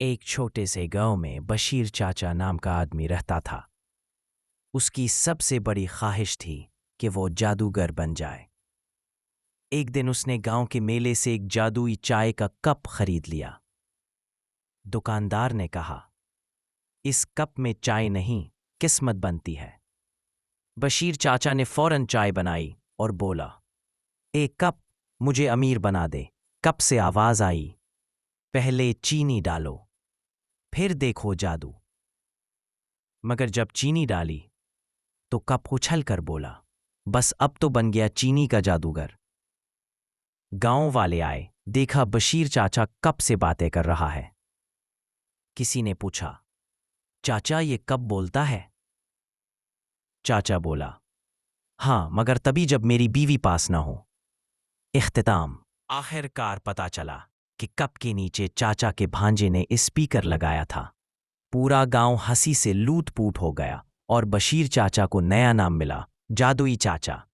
एक छोटे से गांव में बशीर चाचा नाम का आदमी रहता था। उसकी सबसे बड़ी ख्वाहिश थी कि वो जादूगर बन जाए। एक दिन उसने गांव के मेले से एक जादुई चाय का कप खरीद लिया। दुकानदार ने कहा, इस कप में चाय नहीं, किस्मत बनती है। बशीर चाचा ने फौरन चाय बनाई और बोला, एक कप, मुझे अमीर बना दे। कप से आवाज आई, पहले चीनी डालो, फिर देखो जादू। मगर जब चीनी डाली तो कप उछल कर बोला, बस अब तो बन गया चीनी का जादूगर। गांव वाले आए, देखा बशीर चाचा कप से बातें कर रहा है। किसी ने पूछा, चाचा ये कब बोलता है? चाचा बोला, हाँ, मगर तभी जब मेरी बीवी पास ना हो। इख्तिताम, आखिरकार पता चला कि कप के नीचे चाचा के भांजे ने स्पीकर लगाया था। पूरा गांव हंसी से लूट-पूट हो गया और बशीर चाचा को नया नाम मिला, जादुई चाचा।